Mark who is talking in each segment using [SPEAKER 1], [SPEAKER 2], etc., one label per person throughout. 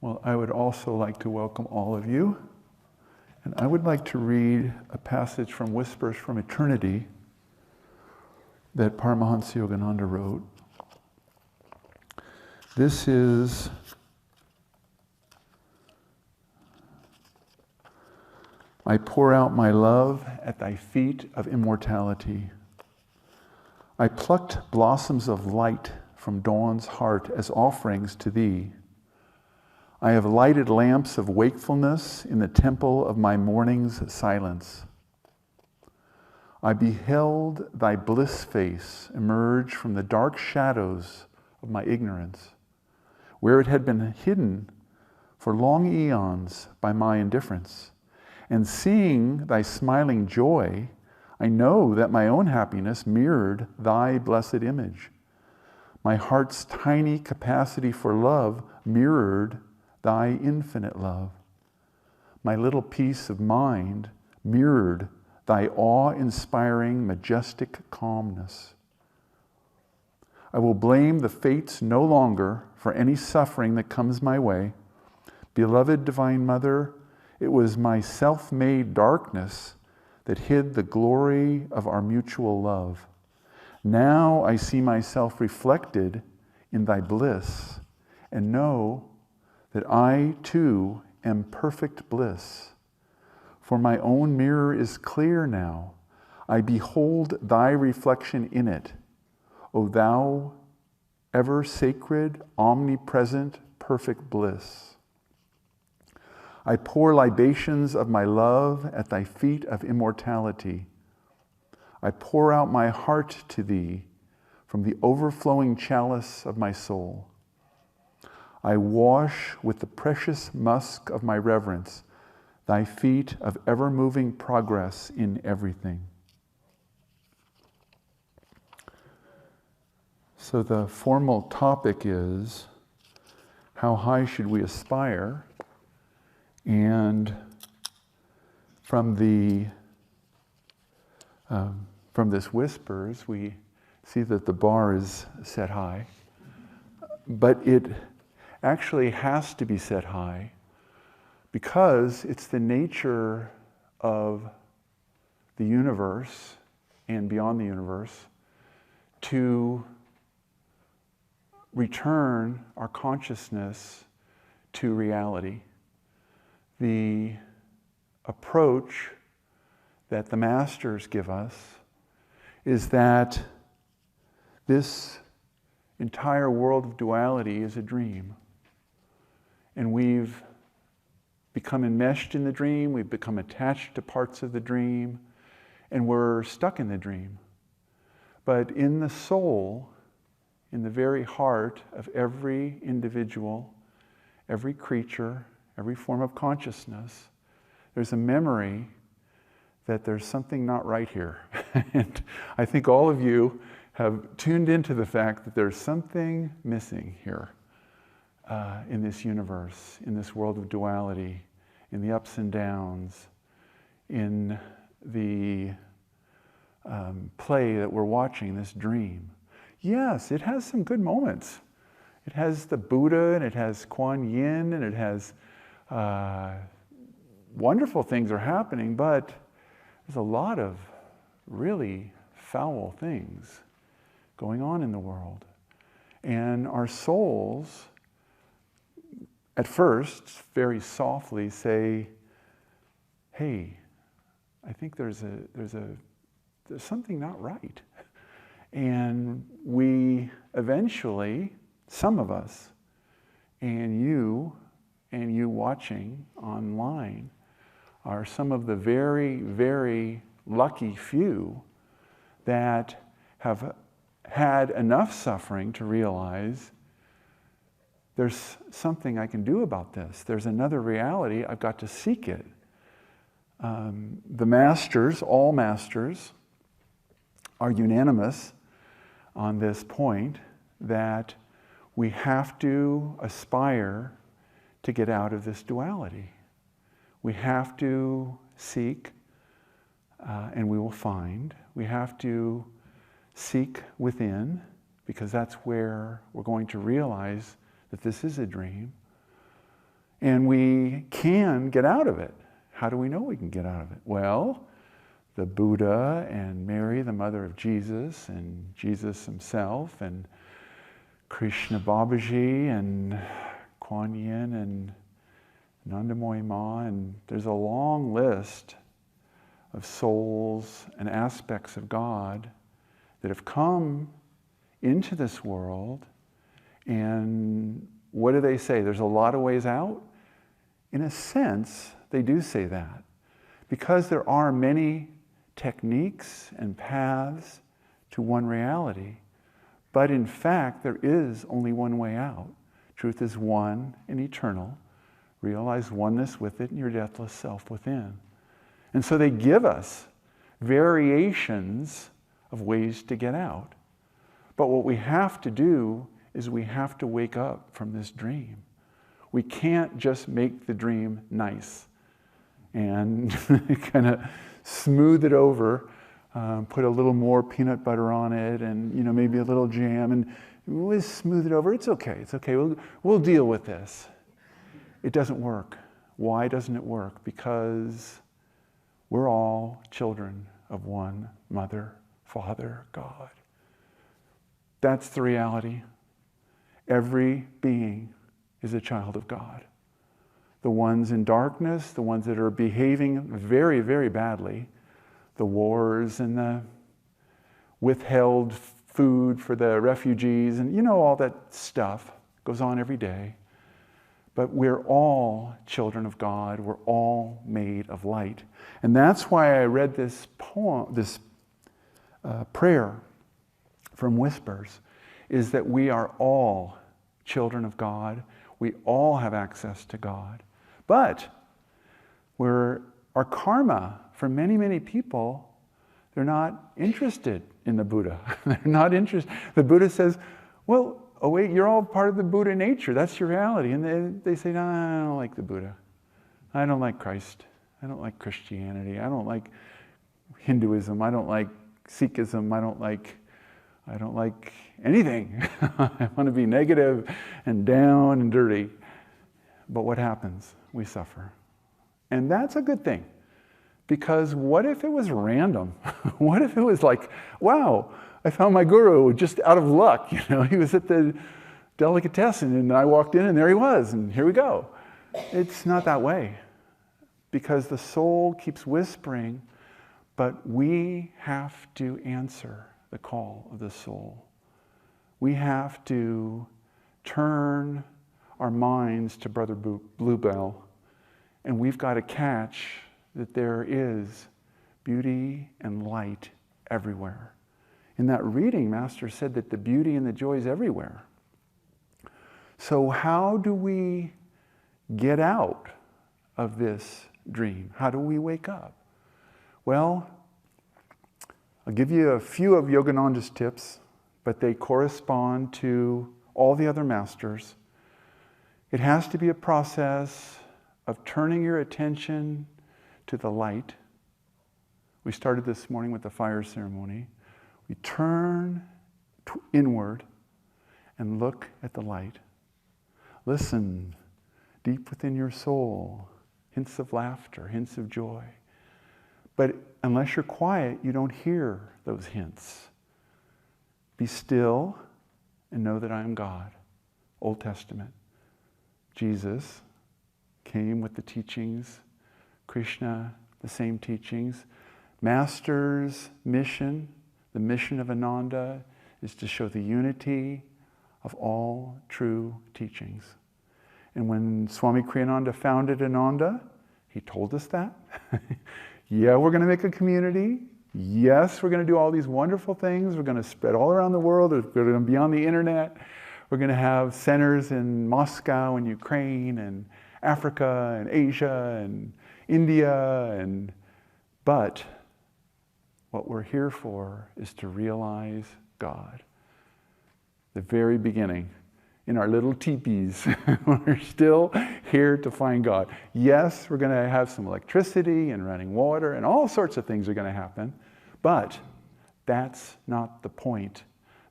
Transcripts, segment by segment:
[SPEAKER 1] Well, I would also like to welcome all of you. And I would like to read a passage from Whispers from Eternity that Paramhansa Yogananda wrote. This is I pour out my love at thy feet of immortality. I plucked blossoms of light from dawn's heart as offerings to thee. I have lighted lamps of wakefulness in the temple of my morning's silence. I beheld thy bliss face emerge from the dark shadows of my ignorance, where it had been hidden for long eons by my indifference. And seeing thy smiling joy, I know that my own happiness mirrored thy blessed image. My heart's tiny capacity for love mirrored thy infinite love. My little peace of mind mirrored thy awe-inspiring, majestic calmness. I will blame the fates no longer for any suffering that comes my way. Beloved Divine Mother, it was my self-made darkness that hid the glory of our mutual love. Now I see myself reflected in thy bliss and know that I too am perfect bliss. For my own mirror is clear now. I behold thy reflection in it. O thou ever sacred, omnipresent, perfect bliss. I pour libations of my love at thy feet of immortality. I pour out my heart to thee from the overflowing chalice of my soul. I wash with the precious musk of my reverence thy feet of ever-moving progress in everything. So the formal topic is, how high should we aspire? And from this Whispers, we see that the bar is set high, but it actually has to be set high because it's the nature of the universe and beyond the universe to return our consciousness to reality. The approach that the masters give us is that this entire world of duality is a dream. And we've become enmeshed in the dream, we've become attached to parts of the dream, and we're stuck in the dream. But in the soul, in the very heart of every individual, every creature, every form of consciousness, there's a memory that there's something not right here. And I think all of you have tuned into the fact that there's something missing here in this universe, in this world of duality, in the ups and downs, in the play that we're watching, this dream. Yes, it has some good moments. It has the Buddha, and it has Kuan Yin, and it has wonderful things are happening, but there's a lot of really foul things going on in the world. And our souls, at first, very softly say, hey, I think there's something not right. And we eventually, some of us, and you watching online, are some of the very, very lucky few that have had enough suffering to realize there's something I can do about this. There's another reality, I've got to seek it. The masters, all masters, are unanimous on this point that we have to aspire to get out of this duality. We have to seek, and we will find. We have to seek within, because that's where we're going to realize that this is a dream. And we can get out of it. How do we know we can get out of it? Well, the Buddha and Mary, the mother of Jesus, and Jesus himself, and Krishna Babaji, and Kuan Yin, and Nanda Ma, and there's a long list of souls and aspects of God that have come into this world. And what do they say? There's a lot of ways out? In a sense, they do say that. Because there are many techniques and paths to one reality. But in fact, there is only one way out. Truth is one and eternal. Realize oneness with it and your deathless self within. And so they give us variations of ways to get out. But what we have to do is we have to wake up from this dream. We can't just make the dream nice and kind of smooth it over, put a little more peanut butter on it, and maybe a little jam, and we'll smooth it over. It's okay. It's okay. We'll deal with this. It doesn't work. Why doesn't it work? Because we're all children of one Mother, Father, God. That's the reality. Every being is a child of God. The ones in darkness, the ones that are behaving very, very badly, the wars and the withheld food for the refugees, and all that stuff goes on every day. But we're all children of God. We're all made of light. And that's why I read this poem, this prayer from Whispers, is that we are all children of God. We all have access to God. But our karma, for many, many people, they're not interested in the Buddha. They're not interested. The Buddha says, well, oh wait, you're all part of the Buddha nature. That's your reality. And they say, no, I don't like the Buddha. I don't like Christ. I don't like Christianity. I don't like Hinduism. I don't like Sikhism. I don't like anything. I want to be negative and down and dirty. But what happens? We suffer. And that's a good thing. Because what if it was random? What if it was like, wow, I found my guru just out of luck. He was at the delicatessen and I walked in and there he was and here we go. It's not that way. Because the soul keeps whispering, but we have to answer the call of the soul. We have to turn our minds to Brother Bluebell, and we've got to catch that there is beauty and light everywhere. In that reading, Master said that the beauty and the joy is everywhere. So how do we get out of this dream? How do we wake up? Well, I'll give you a few of Yogananda's tips, but they correspond to all the other masters. It has to be a process of turning your attention to the light. We started this morning with the fire ceremony. We turn inward and look at the light. Listen deep within your soul, hints of laughter, hints of joy. But unless you're quiet, you don't hear those hints. Be still and know that I am God. Old Testament. Jesus came with the teachings. Krishna, the same teachings. Master's mission, the mission of Ananda, is to show the unity of all true teachings. And when Swami Kriyananda founded Ananda, he told us that. Yeah, we're going to make a community. Yes, we're going to do all these wonderful things. We're going to spread all around the world. We're going to be on the internet. We're going to have centers in Moscow and Ukraine and Africa and Asia and India. But what we're here for is to realize God. The very beginning. In our little teepees. We're still here to find God. Yes, we're going to have some electricity and running water and all sorts of things are going to happen, but that's not the point.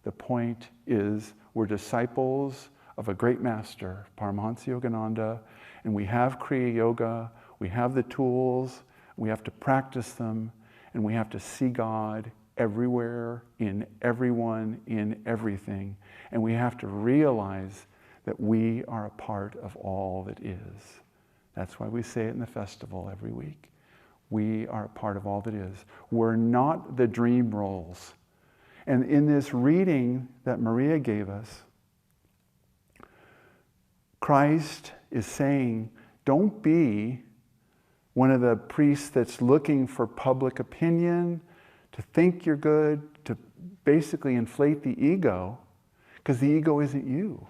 [SPEAKER 1] The point is we're disciples of a great master, Paramhansa Yogananda, and we have Kriya Yoga, we have the tools, we have to practice them, and we have to see God everywhere, in everyone, in everything. And we have to realize that we are a part of all that is. That's why we say it in the festival every week. We are a part of all that is. We're not the dream roles. And in this reading that Maria gave us, Christ is saying, don't be one of the priests that's looking for public opinion, to think you're good, to basically inflate the ego, because the ego isn't you.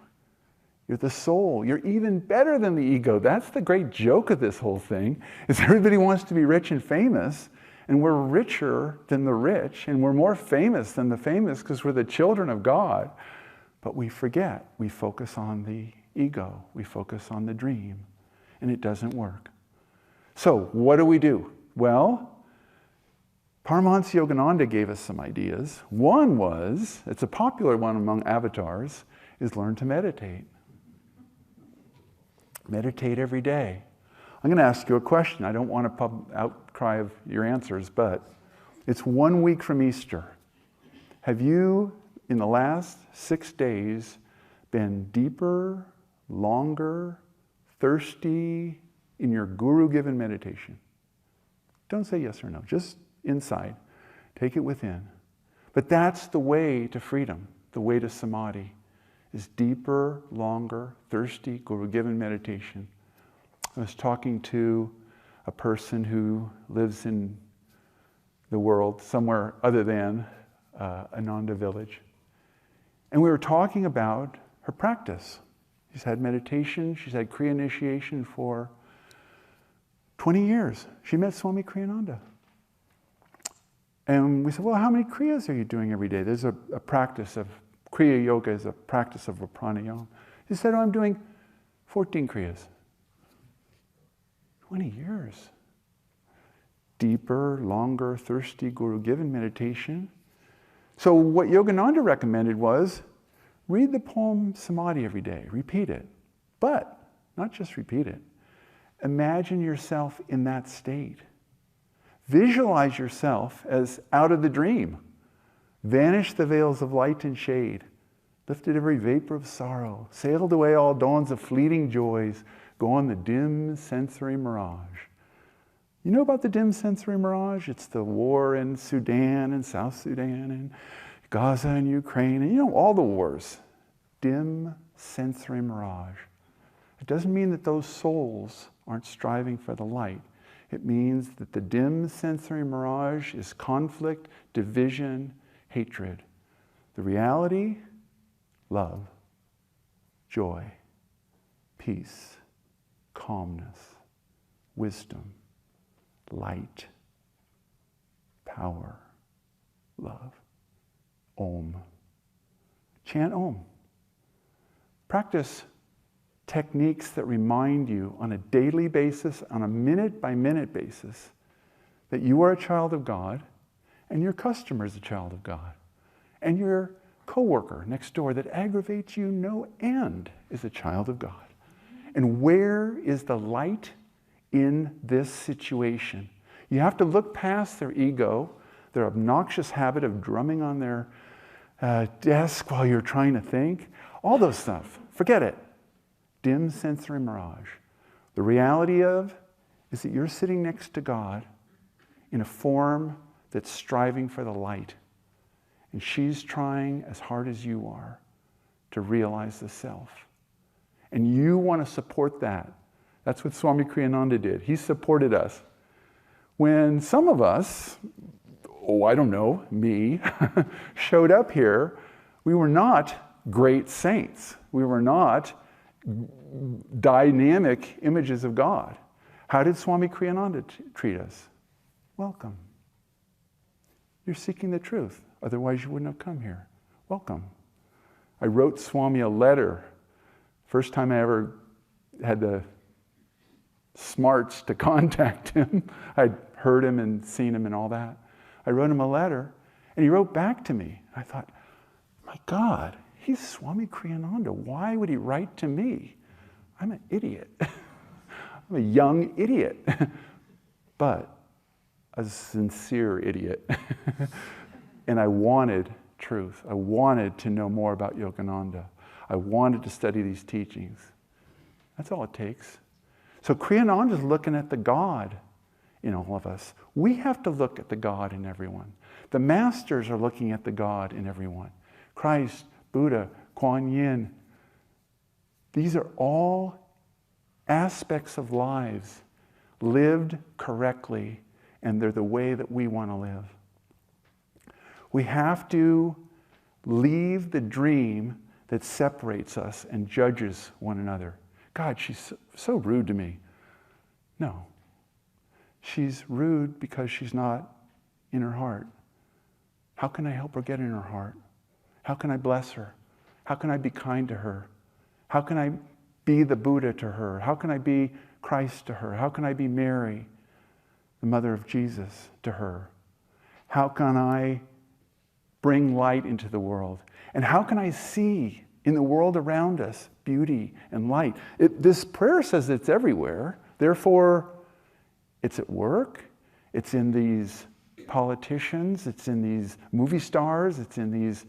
[SPEAKER 1] You're the soul. You're even better than the ego. That's the great joke of this whole thing, is everybody wants to be rich and famous, and we're richer than the rich, and we're more famous than the famous because we're the children of God. But we forget. We focus on the ego. We focus on the dream, and it doesn't work. So what do? Well, Paramhansa Yogananda gave us some ideas. One was, it's a popular one among avatars, is learn to meditate. Meditate every day. I'm going to ask you a question. I don't want to outcry of your answers, but it's 1 week from Easter. Have you, in the last 6 days, been deeper, longer, thirsty in your guru-given meditation? Don't say yes or no, just inside. Take it within. But that's the way to freedom, the way to samadhi, is deeper, longer, thirsty, guru-given meditation. I was talking to a person who lives in the world somewhere other than Ananda Village. And we were talking about her practice. She's had meditation, she's had Kriya initiation for 20 years. She met Swami Kriyananda. And we said, well, how many Kriyas are you doing every day? There's a practice of, Kriya Yoga is a practice of pranayama. He said, oh, I'm doing 14 Kriyas. 20 years. Deeper, longer, thirsty, guru-given meditation. So what Yogananda recommended was, read the poem Samadhi every day. Repeat it. But not just repeat it. Imagine yourself in that state. Visualize yourself as out of the dream. Vanished the veils of light and shade. Lifted every vapor of sorrow. Sailed away all dawns of fleeting joys. Go on the dim sensory mirage. You know about the dim sensory mirage? It's the war in Sudan and South Sudan and Gaza and Ukraine and all the wars. Dim sensory mirage. It doesn't mean that those souls aren't striving for the light. It means that the dim sensory mirage is conflict, division, hatred. The reality, love, joy, peace, calmness, wisdom, light, power, love. Om. Chant Om. Practice techniques that remind you on a daily basis, on a minute-by-minute basis, that you are a child of God, and your customer is a child of God, and your coworker next door that aggravates you no end is a child of God. And where is the light in this situation? You have to look past their ego, their obnoxious habit of drumming on their desk while you're trying to think. All those stuff. Forget it. Dim sensory mirage. The reality of is that you're sitting next to God in a form that's striving for the light. And she's trying as hard as you are to realize the self. And you want to support that. That's what Swami Kriyananda did. He supported us. When some of us, I don't know, me, showed up here, we were not great saints. We were not dynamic images of God. How did Swami Kriyananda treat us? Welcome. You're seeking the truth. Otherwise you wouldn't have come here. Welcome. I wrote Swami a letter. First time I ever had the smarts to contact him. I'd heard him and seen him and all that. I wrote him a letter, and he wrote back to me. I thought, my God, he's Swami Kriyananda. Why would he write to me? I'm an idiot. I'm a young idiot. But a sincere idiot. And I wanted truth. I wanted to know more about Yogananda. I wanted to study these teachings. That's all it takes. So Kriyananda is looking at the God in all of us. We have to look at the God in everyone. The masters are looking at the God in everyone. Christ, Buddha, Kuan Yin. These are all aspects of lives lived correctly, and they're the way that we want to live. We have to leave the dream that separates us and judges one another. God, she's so rude to me. No. She's rude because she's not in her heart. How can I help her get in her heart? How can I bless her? How can I be kind to her? How can I be the Buddha to her? How can I be Christ to her? How can I be Mary, the mother of Jesus, to her? How can I bring light into the world? And how can I see in the world around us beauty and light? This prayer says it's everywhere. Therefore, it's at work. It's in these politicians. It's in these movie stars. It's in these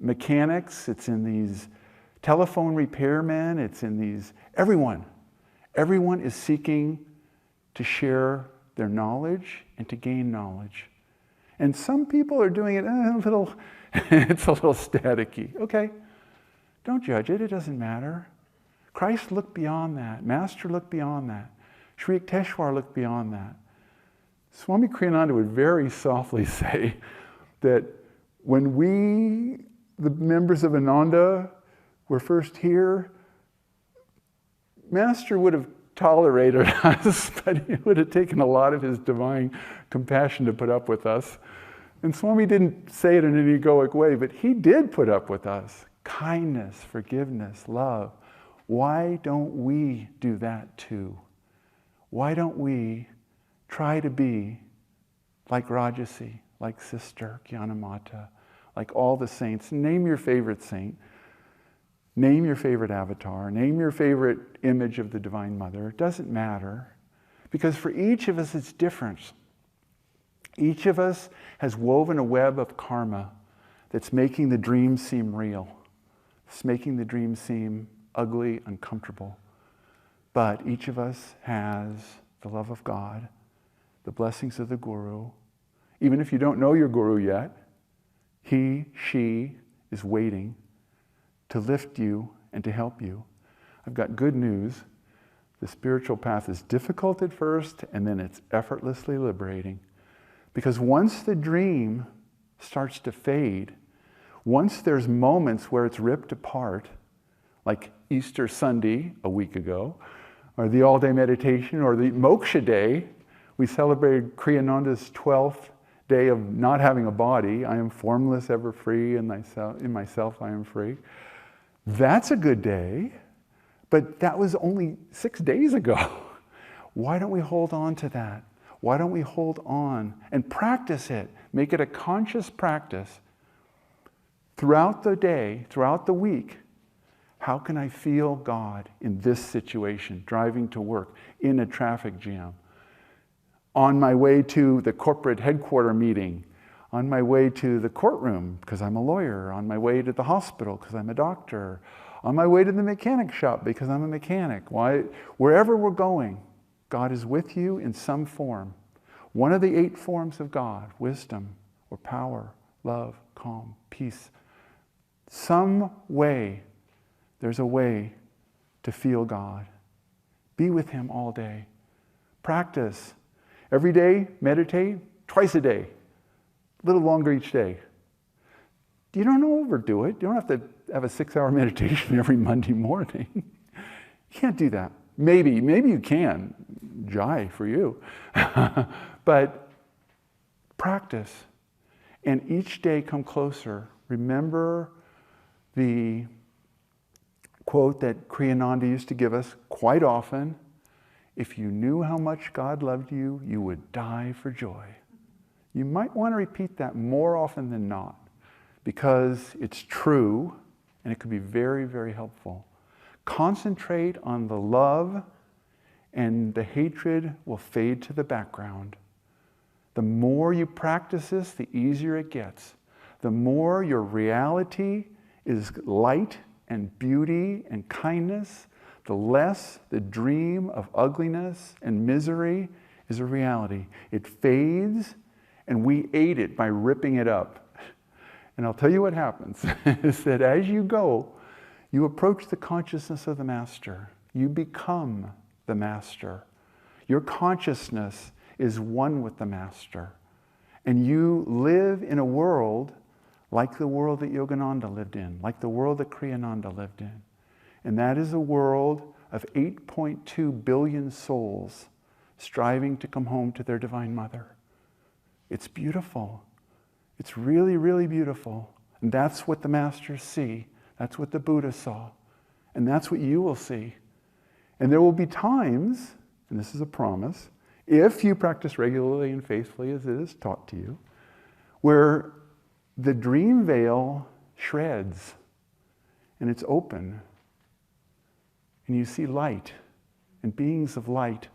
[SPEAKER 1] mechanics. It's in these telephone repairmen. It's in these... Everyone. Everyone is seeking to share their knowledge and to gain knowledge. And some people are doing it a little... it's a little staticky. Okay, don't judge it. It doesn't matter. Christ looked beyond that. Master looked beyond that. Sri Yukteswar looked beyond that. Swami Kriyananda would very softly say that when we, the members of Ananda, were first here, Master would have tolerated us, but it would have taken a lot of his divine compassion to put up with us. And Swami didn't say it in an egoic way, but he did put up with us. Kindness, forgiveness, love. Why don't we do that too? Why don't we try to be like Rajasi, like Sister Gyanamata, like all the saints? Name your favorite saint. Name your favorite avatar. Name your favorite image of the Divine Mother. It doesn't matter. Because for each of us, it's different. Each of us has woven a web of karma that's making the dream seem real. It's making the dream seem ugly, uncomfortable. But each of us has the love of God, the blessings of the Guru. Even if you don't know your Guru yet, he, she is waiting to lift you and to help you. I've got good news. The spiritual path is difficult at first, and then it's effortlessly liberating. Because once the dream starts to fade, once there's moments where it's ripped apart, like Easter Sunday a week ago, or the all-day meditation, or the Moksha Day, we celebrated Kriyananda's 12th day of not having a body. I am formless, ever free, in myself I am free. That's a good day, but that was only 6 days ago. Why don't we hold on to that? Why don't we hold on and practice it? Make it a conscious practice throughout the day, throughout the week. How can I feel God in this situation, driving to work, in a traffic jam, on my way to the corporate headquarter meeting, on my way to the courtroom because I'm a lawyer, on my way to the hospital because I'm a doctor, on my way to the mechanic shop because I'm a mechanic. Wherever we're going, God is with you in some form. One of the 8 forms of God, wisdom or power, love, calm, peace. Some way, there's a way to feel God. Be with Him all day. Practice. Every day, meditate, twice a day. A little longer each day. You don't overdo it. You don't have to have a 6-hour meditation every Monday morning. You can't do that. Maybe you can. Jai for you. But practice. And each day come closer. Remember the quote that Kriyananda used to give us quite often. If you knew how much God loved you, you would die for joy. You might want to repeat that more often than not, because it's true and it could be very, very helpful. Concentrate on the love and the hatred will fade to the background. The more you practice this, the easier it gets. The more your reality is light and beauty and kindness, the less the dream of ugliness and misery is a reality. It fades, and we aid it by ripping it up. And I'll tell you what happens, is that as you go, you approach the consciousness of the Master. You become the Master. Your consciousness is one with the Master. And you live in a world like the world that Yogananda lived in, like the world that Kriyananda lived in. And that is a world of 8.2 billion souls striving to come home to their Divine Mother. It's beautiful. It's really, really beautiful. And that's what the Masters see. That's what the Buddha saw. And that's what you will see. And there will be times, and this is a promise, if you practice regularly and faithfully as it is taught to you, where the dream veil shreds and it's open and you see light and beings of light.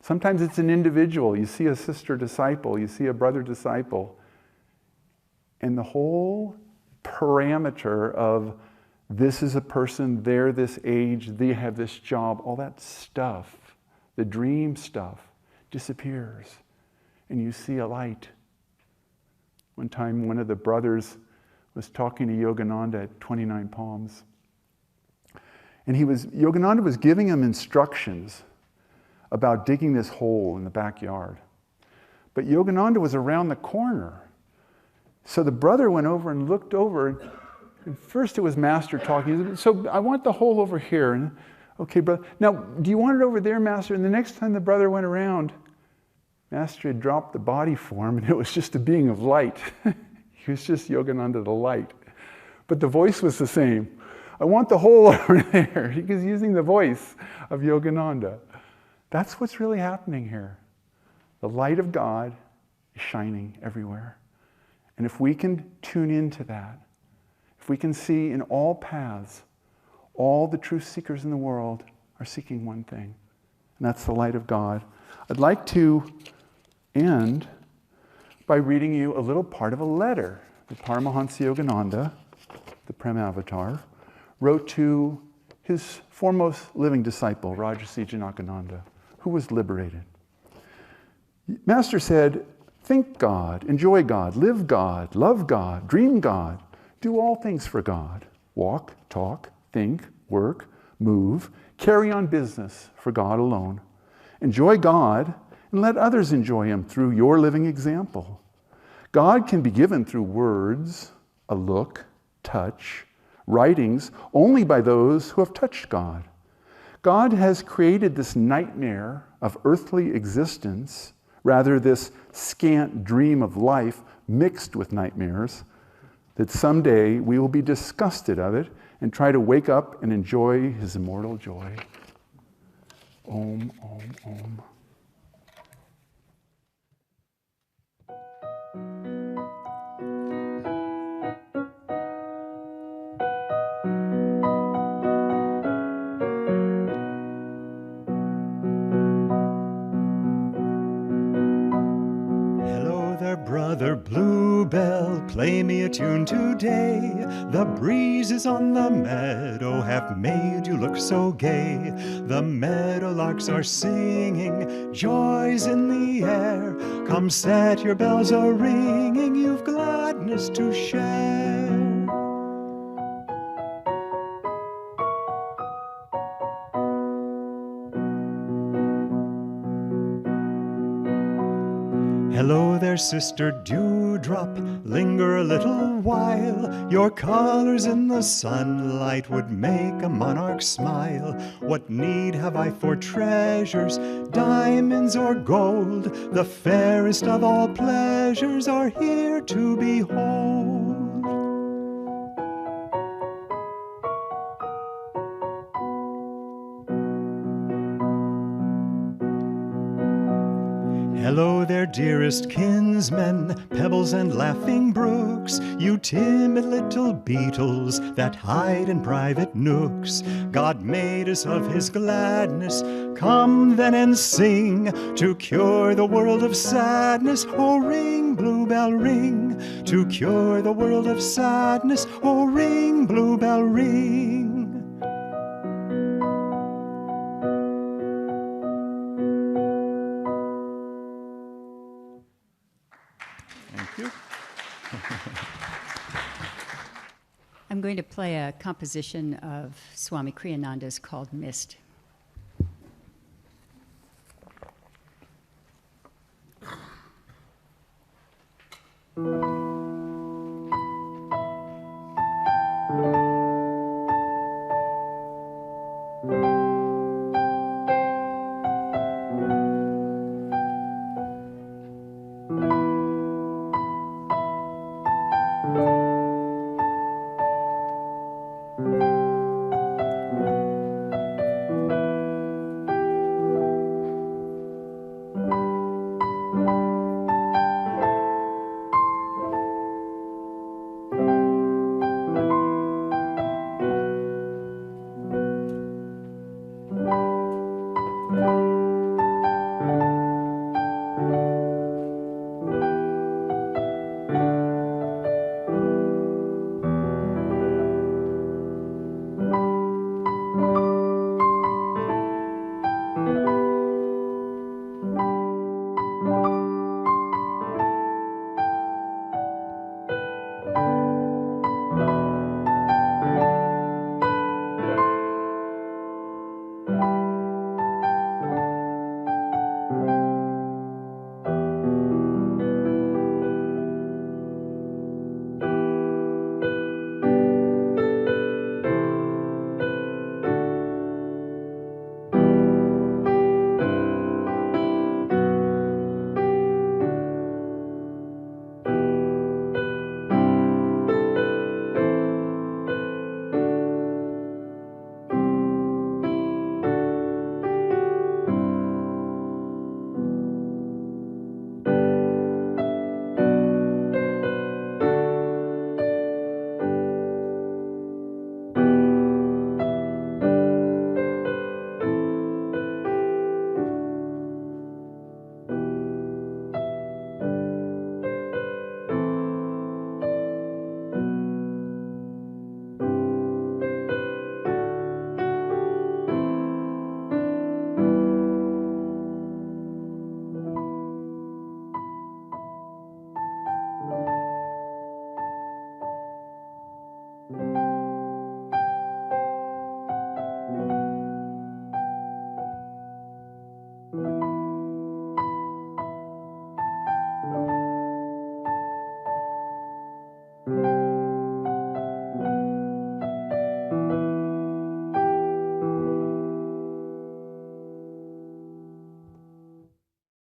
[SPEAKER 1] Sometimes it's an individual. You see a sister disciple, you see a brother disciple, and the whole parameter of this is a person, they're this age, they have this job, all that stuff, the dream stuff, disappears, and you see a light. One time, one of the brothers was talking to Yogananda at 29 Palms, and Yogananda was giving him instructions about digging this hole in the backyard. But Yogananda was around the corner. So the brother went over and looked over, and first it was Master talking. He said, so I want the hole over here. And, okay, brother. Now, do you want it over there, Master? And the next time the brother went around, Master had dropped the body form, and it was just a being of light. He was just Yogananda the light. But the voice was the same. I want the hole over there. He was using the voice of Yogananda. That's what's really happening here. The light of God is shining everywhere. And if we can tune into that, if we can see in all paths, all the truth seekers in the world are seeking one thing, and that's the light of God. I'd like to end by reading you a little part of a letter that Paramhansa Yogananda, the Prem Avatar, wrote to his foremost living disciple, Rajarsi Janakananda, who was liberated. Master said, think God, enjoy God, live God, love God, dream God, do all things for God. Walk, talk, think, work, move, carry on business for God alone. Enjoy God and let others enjoy Him through your living example. God can be given through words, a look, touch, writings, only by those who have touched God. God has created this nightmare of earthly existence, rather this scant dream of life mixed with nightmares, that someday we will be disgusted of it and try to wake up and enjoy His immortal joy. Om, Om, Om.
[SPEAKER 2] Brother Bluebell, play me a tune today. The breezes on the meadow have made you look so gay. The meadowlarks are singing, joy's in the air. Come set your bells a-ringing, you've gladness to share. Hello there, Sister Dewdrop, linger a little while. Your colors in the sunlight would make a monarch smile. What need have I for treasures, diamonds or gold? The fairest of all pleasures are here to behold. Hello there, dearest kinsmen, pebbles and laughing brooks, you timid little beetles that hide in private nooks. God made us of his gladness, come then and sing, to cure the world of sadness. Oh, ring, bluebell, ring, to cure the world of sadness. Oh, ring, bluebell, ring.
[SPEAKER 1] Thank you.
[SPEAKER 3] I'm going to play a composition of Swami Kriyananda's called Mist.